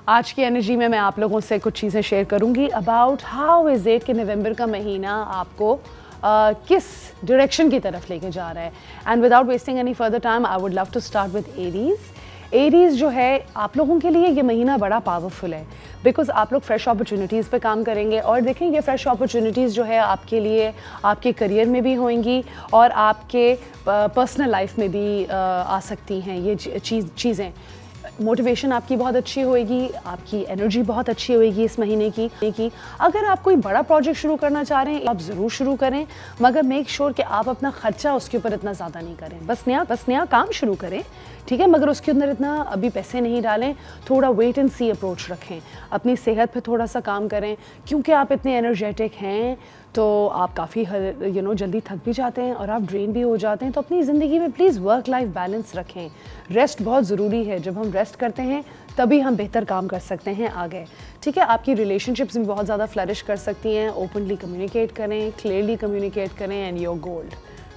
आज की एनर्जी में मैं आप लोगों से कुछ चीज़ें शेयर करूंगी अबाउट हाउ इज़ इट कि नवंबर का महीना आपको किस डायरेक्शन की तरफ लेके जा रहा है। And without wasting any further time I would love to start with Aries जो है आप लोगों के लिए ये महीना बड़ा पावरफुल है बिकॉज आप लोग फ्रेश अपॉर्चुनिटीज़ पे काम करेंगे और देखें ये फ्रेश अपॉर्चुनिटीज़ जो है आपके लिए आपके करियर में भी होंगी और आपके पर्सनल लाइफ में भी आ सकती हैं ये चीज़ें। मोटिवेशन आपकी बहुत अच्छी होएगी, आपकी एनर्जी बहुत अच्छी होएगी इस महीने की। अगर आप कोई बड़ा प्रोजेक्ट शुरू करना चाह रहे हैं आप ज़रूर शुरू करें, मगर मेक श्योर कि आप अपना खर्चा उसके ऊपर इतना ज़्यादा नहीं करें। बस नया काम शुरू करें, ठीक है, मगर उसके अंदर इतना अभी पैसे नहीं डालें। थोड़ा वेट एंड सी अप्रोच रखें, अपनी सेहत पे थोड़ा सा काम करें क्योंकि आप इतने एनर्जेटिक हैं तो आप काफ़ी जल्दी थक भी जाते हैं और आप ड्रेन भी हो जाते हैं। तो अपनी ज़िंदगी में प्लीज़ वर्क लाइफ बैलेंस रखें। रेस्ट बहुत ज़रूरी है, जब हम रेस्ट करते हैं तभी हम बेहतर काम कर सकते हैं आगे, ठीक है। आपकी रिलेशनशिप्स भी बहुत ज़्यादा फ्लरिश कर सकती हैं। ओपनली कम्युनिकेट करें, क्लियरली कम्युनिकेट करें and your gold,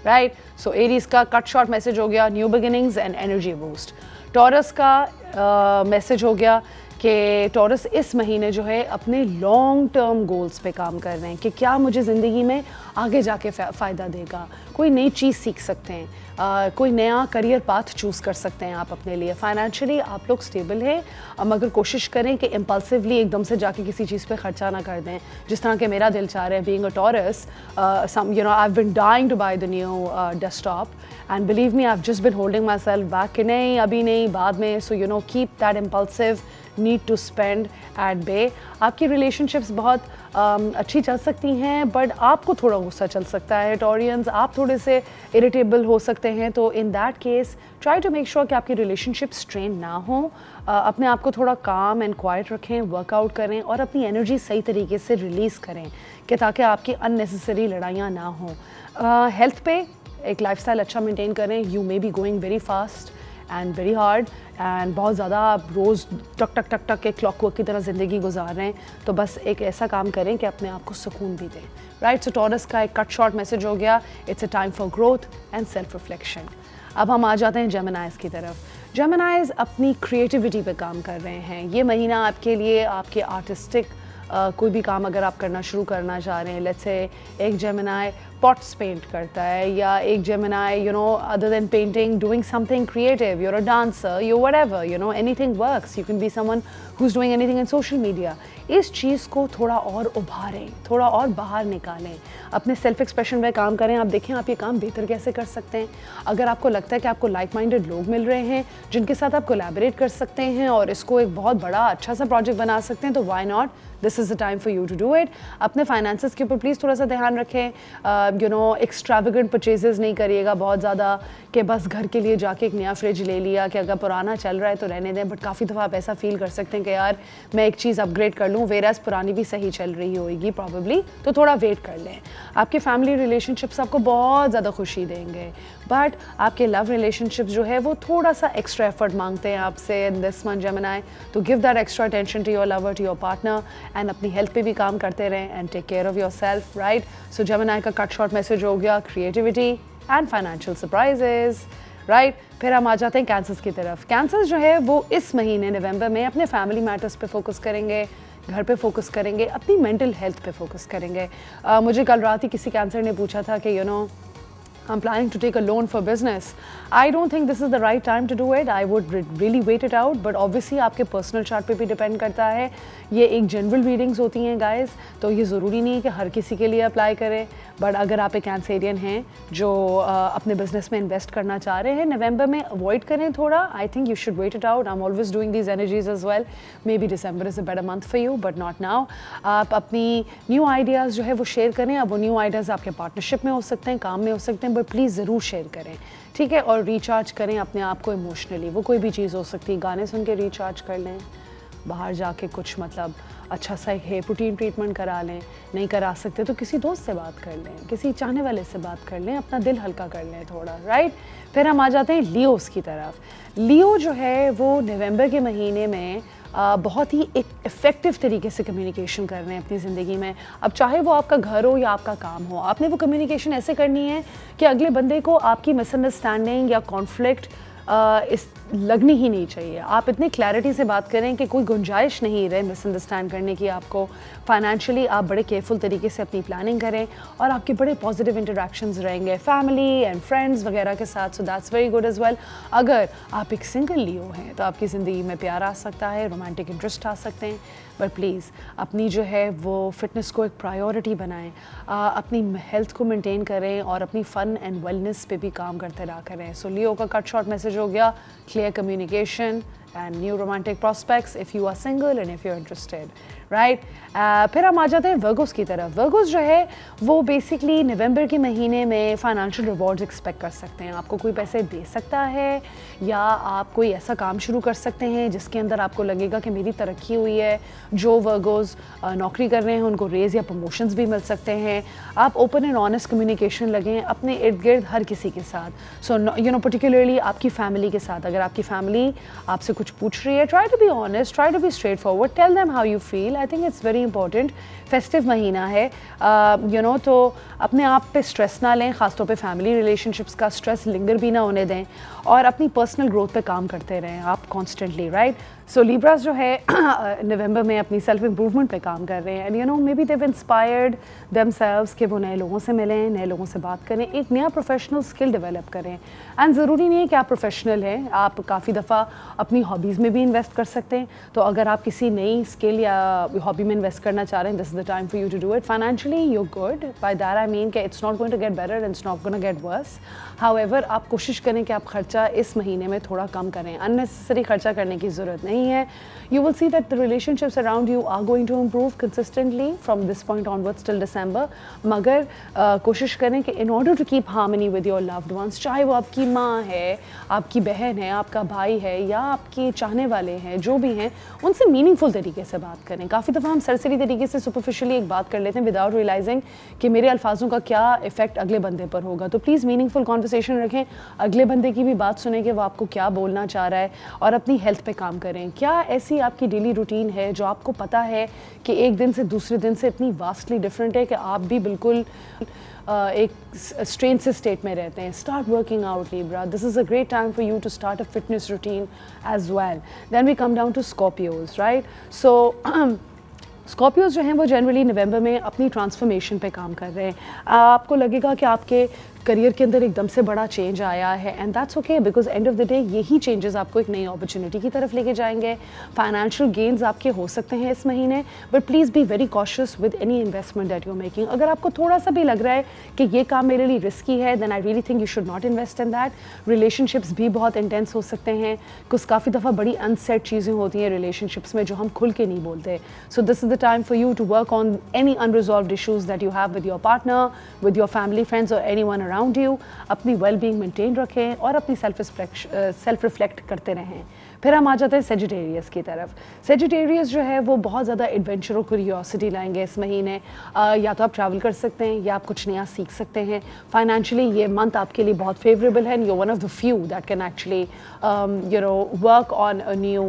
right. So Aries का कट शॉर्ट मैसेज हो गया, new beginnings and energy boost. Taurus का मैसेज हो गया कि टॉरस इस महीने जो है अपने लॉन्ग टर्म गोल्स पे काम कर रहे हैं कि क्या मुझे ज़िंदगी में आगे जाके फ़ायदा देगा। कोई नई चीज़ सीख सकते हैं, कोई नया करियर पाथ चूज़ कर सकते हैं आप अपने लिए। फाइनेंशियली आप लोग स्टेबल हैं, मगर कोशिश करें कि इम्पल्सिवली एकदम से जाके किसी चीज़ पे खर्चा ना कर दें। जिस तरह के मेरा दिल चाह रहा है, being a Taurus, I have been dying to buy the new desktop and believe me I have just been holding myself back कि नहीं अभी नहीं, बाद में। So keep that impulsive need to spend at bay. आपकी relationships बहुत अच्छी चल सकती हैं बट आपको थोड़ा गुस्सा चल सकता है टॉरियंस, आप थोड़े से इरिटेबल हो सकते हैं। तो in that case try to make sure कि आपकी रिलेशनशिप स्ट्रेन ना हो। अपने आप को थोड़ा काम एंड क्वाइट रखें, वर्कआउट करें और अपनी एनर्जी सही तरीके से रिलीज़ करें कि ताकि आपकी अननेसेसरी लड़ाइयाँ ना हों। हेल्थ पे एक लाइफस्टाइल अच्छा मेंटेन करें। You may be going very fast and very hard and बहुत ज़्यादा आप रोज़ टक टक टक टक के क्लॉक वर्क की तरह ज़िंदगी गुजार रहे हैं, तो बस एक ऐसा काम करें कि अपने आप को सुकून भी दें, राइट। सो टॉरस का एक कट शॉर्ट मैसेज हो गया, it's a time for growth and self reflection. अब हम आ जाते हैं जेमिनाइज़ की तरफ। जेमिनाइज़ अपनी क्रिएटिविटी पे काम कर रहे हैं। ये महीना आपके लिए आपके आर्टिस्टिक कोई भी काम अगर आप करना शुरू करना चाह रहे हैं, लेट्स से एक जेमिनाई पॉट्स पेंट करता है या एक Gemini other than painting doing something creative, you're a dancer, you whatever, anything works, you can be someone who's doing anything in social media। इस चीज़ को थोड़ा और उभारें, थोड़ा और बाहर निकालें, अपने सेल्फ एक्सप्रेशन में काम करें। आप देखें आप ये काम बेहतर कैसे कर सकते हैं। अगर आपको लगता है कि आपको लाइक माइंडेड लोग मिल रहे हैं जिनके साथ आप कोलैबोरेट कर सकते हैं और इसको एक बहुत बड़ा अच्छा सा प्रोजेक्ट बना सकते हैं, तो why not, this is the time for you to do it. अपने फाइनेंसेस के ऊपर प्लीज़ थोड़ा सा ध्यान रखें। एक्स्ट्रावेगेंट परचेजेस नहीं करिएगा बहुत ज़्यादा कि बस घर के लिए जाके एक नया फ्रिज ले लिया कि अगर पुराना चल रहा है तो रहने दें। बट काफ़ी दफ़ा आप ऐसा फील कर सकते हैं कि यार मैं एक चीज़ अपग्रेड कर लूँ, वेराज पुरानी भी सही चल रही होगी प्रॉबेबली, तो थोड़ा वेट कर लें। आपके फैमिली रिलेशनशिप्स आपको बहुत ज़्यादा खुशी देंगे, बट आपके लव रिलेशनशिप्स जो है वो थोड़ा सा एक्स्ट्रा एफर्ट मांगते हैं आपसे इन दिस मंथ जेमिनाई। तो give that extra attention to your lover, to your partner and अपनी हेल्थ पे भी काम करते रहें and take care of yourself, right. So Gemini का कट शॉर्ट मैसेज हो गया creativity and financial surprises, right. फिर हम आ जाते हैं कैंसर्स की तरफ। कैंसर्स जो है वो इस महीने नवंबर में अपने फैमिली मैटर्स पे फोकस करेंगे, घर पे फोकस करेंगे, अपनी मेंटल हेल्थ पे फोकस करेंगे। मुझे कल रात ही किसी कैंसर ने पूछा था कि I'm planning to take a loan for business. I don't think this is the right time to do it. I would really wait it out. But obviously आपके personal chart पे भी depend करता है। ये एक general readings होती हैं guys, तो ये ज़रूरी नहीं है कि हर किसी के लिए अप्लाई करें। बट अगर आप एक कैंसेरियन हैं जो अपने बिजनेस में इन्वेस्ट करना चाह रहे हैं, नवंबर में अवॉइड करें थोड़ा। I think you should wait it out. I am always doing these energies as well. Maybe December is a better month for you but not now. आप अपनी न्यू आइडियाज़ जो है वो शेयर करें। अब वो न्यू आइडियाज़ आपके partnership में हो सकते हैं, काम में हो सकते हैं, बट प्लीज़ ज़रूर शेयर करें, ठीक है। और रिचार्ज करें अपने आप को इमोशनली। वो कोई भी चीज़ हो सकती है, गाने सुन के रिचार्ज कर लें, बाहर जाके कुछ अच्छा सा एक हेयर प्रोटीन ट्रीटमेंट करा लें, नहीं करा सकते तो किसी दोस्त से बात कर लें, किसी चाहने वाले से बात कर लें, अपना दिल हल्का कर लें थोड़ा, राइट। फिर हम आ जाते हैं लियोस की तरफ। लियो जो है वो नवंबर के महीने में बहुत ही एक इफ़ेक्टिव तरीके से कम्युनिकेशन कर रहे हैं अपनी ज़िंदगी में। अब चाहे वो आपका घर हो या आपका काम हो, आपने वो कम्युनिकेशन ऐसे करनी है कि अगले बंदे को आपकी मिसअंडरस्टैंडिंग या कॉन्फ्लिक्ट इस लगनी ही नहीं चाहिए। आप इतनी क्लैरिटी से बात करें कि कोई गुंजाइश नहीं रहे मिसअंडरस्टैंड करने की आपको। फाइनेंशियली आप बड़े केयरफुल तरीके से अपनी प्लानिंग करें और आपके बड़े पॉजिटिव इंटरेक्शंस रहेंगे फैमिली एंड फ्रेंड्स वगैरह के साथ, so that's very good as well. अगर आप एक सिंगल लियो हैं तो आपकी ज़िंदगी में प्यार आ सकता है, रोमांटिक इंटरेस्ट आ सकते हैं, बट प्लीज़ अपनी जो है वो फिटनेस को एक प्रायोरिटी बनाएं, अपनी हेल्थ को मेंटेन करें और अपनी फ़न एंड वेलनेस पे भी काम करते रहा करें। सो लियो का कट शॉर्ट मैसेज हो गया, clear communication and new romantic prospects if you are single and if you're interested, right? फिर हम आ जाते हैं वर्गोस की तरफ। वर्गोस जो है वो बेसिकली नवंबर के महीने में फाइनेंशियल रिवॉर्ड्स एक्सपेक्ट कर सकते हैं। आपको कोई पैसे दे सकता है या आप कोई ऐसा काम शुरू कर सकते हैं जिसके अंदर आपको लगेगा कि मेरी तरक्की हुई है। जो वर्गोस नौकरी कर रहे हैं उनको रेज़ या प्रमोशंस भी मिल सकते हैं। आप ओपन एंड ऑनेस्ट कम्युनिकेशन लगें अपने इर्द गिर्द हर किसी के साथ। सो यू नो पर्टिकुलरली आपकी फैमिली के साथ, अगर आपकी फैमिली आपसे कुछ पूछ रही है, try to be honest, try to be straightforward, tell them how you feel. I think it's very important. Festive महीना है यू नो, तो अपने आप पे स्ट्रेस ना लें, ख़ासतौर पे फैमिली रिलेशनशिप्स का स्ट्रेस लिंगर भी ना होने दें और अपनी पर्सनल ग्रोथ पे काम करते रहें आप कॉन्स्टेंटली, राइट? सो लिब्रास जो है नवंबर में अपनी सेल्फ इम्प्रूवमेंट पे काम कर रहे हैं and you know maybe they've inspired themselves कि वो नए लोगों से मिलें, नए लोगों से बात करें, एक नया प्रोफेशनल स्किल डेवलप करें। एंड ज़रूरी नहीं है कि आप प्रोफेशनल हैं, आप काफ़ी दफ़ा अपनी हॉबीज़ में भी इन्वेस्ट कर सकते हैं। तो अगर आप किसी नई स्किल या हॉबी में इन्वेस्ट करना चाह रहे हैं, this is the time for you to do it. Financially you good, by that I mean कि it's not going to get better and it's not going to get worse. However आप कोशिश करें कि आप खर्चा इस महीने में थोड़ा कम करें, अननेसेसरी खर्चा करने की ज़रूरत नहीं है। You will see that the relationships around you are going to improve consistently from this point onwards till December. मगर कोशिश करें कि in order to keep harmony with your loved ones, चाहे वो आपकी माँ है, आपकी बहन है, आपका भाई है या आपके चाहने वाले हैं, जो भी हैं, उनसे मीनिंगफुल तरीके से बात करें। काफ़ी दफ़ा हम सरसरी तरीके से सुपरफिशियली एक बात कर लेते हैं विदाउट रियलाइजिंग कि मेरे अल्फाजों का क्या इफेक्ट अगले बंदे पर होगा। तो प्लीज़ मीनिंगफुल कॉन्वर्सेशन रखें, अगले बंदे की भी बात सुनें कि वो आपको क्या बोलना चाह रहा है और अपनी हेल्थ पे काम करें। क्या ऐसी आपकी डेली रूटीन है जो आपको पता है कि एक दिन से दूसरे दिन से इतनी वास्टली डिफरेंट है कि आप भी बिल्कुल एक स्ट्रेन से स्टेट में रहते हैं? Start working out Libra, this is a great time for you to start a fitness routine as well. Then we come down to Scorpios, right? So Scorpios जो हैं वो जनरली नवंबर में अपनी ट्रांसफॉर्मेशन पे काम कर रहे हैं। आपको लगेगा कि आपके करियर के अंदर एकदम से बड़ा चेंज आया है and that's okay, because and of the day यही चेंजेस आपको एक नई अपॉर्चुनिटी की तरफ लेके जाएंगे। फाइनेंशियल गेन्स आपके हो सकते हैं इस महीने, but please be very cautious with any investment that you are making. अगर आपको थोड़ा सा भी लग रहा है कि ये काम मेरे लिए रिस्की है, then I really think you should not invest in that. Relationships भी बहुत इंटेंस हो सकते हैं, कुछ काफ़ी दफ़ा बड़ी अनसेट चीज़ें होती हैं रिलेशनशिप्स में जो हम खुल के नहीं बोलते। So this is the time for you to work on any unresolved issues that you have with your partner, with your family, friends और एनी वन अराउंड यू। अपनी वेल बीइंग मेंटेन रखें और अपनी सेल्फ रिफ्लेक्ट करते रहें। फिर हम आ जाते हैं सेजिटेरियस की तरफ। सेजिटेरियस जो है वो बहुत ज़्यादा एडवेंचर और क्यूरियोसिटी लाएंगे इस महीने। या तो आप ट्रैवल कर सकते हैं या आप कुछ नया सीख सकते हैं। फाइनेंशियली ये मंथ आपके लिए बहुत फेवरेबल है and you one of the few that can actually you know work on a new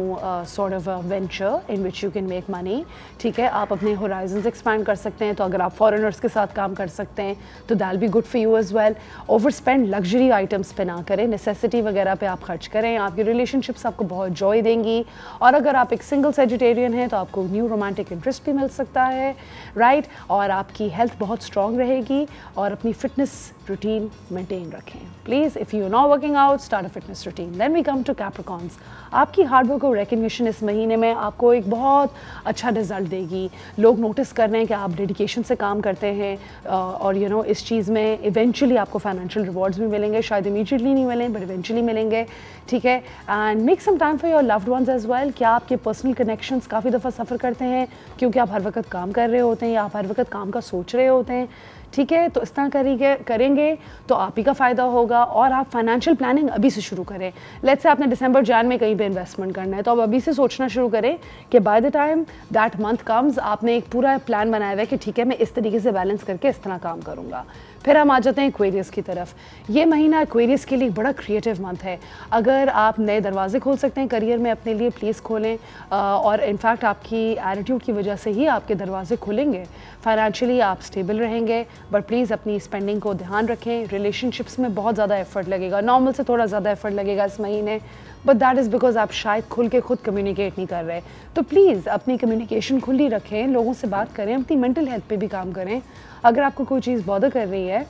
sort of venture in which you can make money. ठीक है, आप अपने होराइजन्स एक्सपैंड कर सकते हैं। तो अगर आप फॉरेनर्स के साथ काम कर सकते हैं तो that be good for you as well. Over spend luxury items पे ना करें, नेसेसिटी वगैरह पे आप खर्च करें। आपकी रिलेशनशिप्स आपको बहुत जॉय देंगी और अगर आप एक सिंगल सेजिटेरियन हैं तो आपको न्यू रोमांटिक इंटरेस्ट भी मिल सकता है, राइट? और आपकी हेल्थ बहुत स्ट्रॉन्ग रहेगी और अपनी फिटनेस रूटीन मेंटेन रखें। Please if you are not working out, start a fitness routine. Then we come to Capricorns. आपकी हार्डवर्क और रिकग्निशन इस महीने में आपको एक बहुत अच्छा रिजल्ट देगी। लोग नोटिस कर रहे हैं कि आप डेडिकेशन से काम करते हैं और यू नो इस चीज़ में इवेंचुअली आपको फाइनेंशियल रिवॉर्ड्स भी मिलेंगे। शायद इमीडिएटली नहीं मिलें बट इवेंचुअली मिलेंगे, ठीक है? And make some time for your loved ones as well. क्या आपके पर्सनल कनेक्शंस काफ़ी दफ़ा सफ़र करते हैं क्योंकि आप हर वक्त काम कर रहे होते हैं या आप हर वक्त काम का सोच रहे होते हैं? ठीक है, तो इस तरह करेंगे तो आप ही का फ़ायदा होगा और आप फाइनेंशियल प्लानिंग अभी से शुरू करें। लेट्स से आपने दिसंबर जैन में कहीं पे इन्वेस्टमेंट करना है तो आप अभी से सोचना शुरू करें कि by the time that month comes आपने एक पूरा प्लान बनाया हुआ है कि ठीक है मैं इस तरीके से बैलेंस करके इस तरह काम करूँगा। फिर हम आ जाते हैं एक्वेरियस की तरफ। ये महीना एक्वेरियस के लिए बड़ा क्रिएटिव मंथ है। अगर आप नए दरवाजे खोल सकते हैं करियर में अपने लिए, प्लीज़ खोलें। और इनफैक्ट आपकी एटीट्यूड की वजह से ही आपके दरवाजे खुलेंगे। फाइनेंशियली आप स्टेबल रहेंगे, बट प्लीज़ अपनी स्पेंडिंग को ध्यान रखें। रिलेशनशिप्स में बहुत ज़्यादा एफर्ट लगेगा, नॉर्मल से थोड़ा ज़्यादा एफर्ट लगेगा इस महीने, बट दैट इज़ बिकॉज आप शायद खुल के खुद कम्युनिकेट नहीं कर रहे। तो प्लीज़ अपनी कम्युनिकेशन खुली रखें, लोगों से बात करें, अपनी मेंटल हेल्थ पे भी काम करें। अगर आपको कोई चीज़ बॉदर कर रही है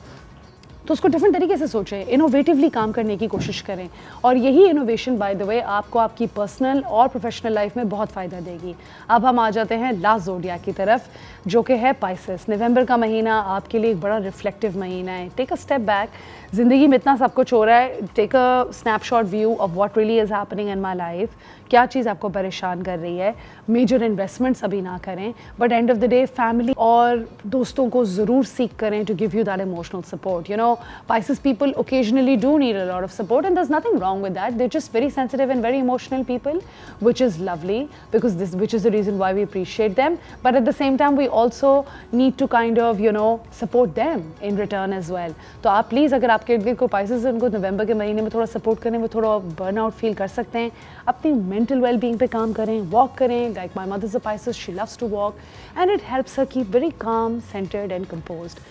तो उसको डिफरेंट तरीके से सोचें, इनोवेटिवली काम करने की कोशिश करें। और यही इनोवेशन बाय द वे आपको आपकी पर्सनल और प्रोफेशनल लाइफ में बहुत फ़ायदा देगी। अब हम आ जाते हैं लास्ट ज़ोडिएक की तरफ, जो कि है पाइसेस। नवंबर का महीना आपके लिए एक बड़ा रिफ्लेक्टिव महीना है। टेक अ स्टेप बैक, ज़िंदगी में इतना सब कुछ हो रहा है, take a snapshot view of what really is happening in my life. क्या चीज़ आपको परेशान कर रही है। मेजर इन्वेस्टमेंट्स अभी ना करें, but end of the day family और दोस्तों को ज़रूर सीख करें to give you that emotional support. You know, Pisces people occasionally do need a lot of support, and there's nothing wrong with that. They're just very sensitive and very emotional people, which is lovely, which is the reason why we appreciate them. But at the same time, we also need to kind of, you know, support them in return as well. तो आप please, अगर आपके इर्द गिर्द को Pisces है, उनको नवंबर के महीने में थोड़ा सपोर्ट करें, वो थोड़ा बर्नआउट फील कर सकते हैं। अपनी मेंटल वेलबींग पे काम करें, वॉक करें। Like my mother is a Pisces, she loves to walk, and it helps her keep very calm, centered and composed.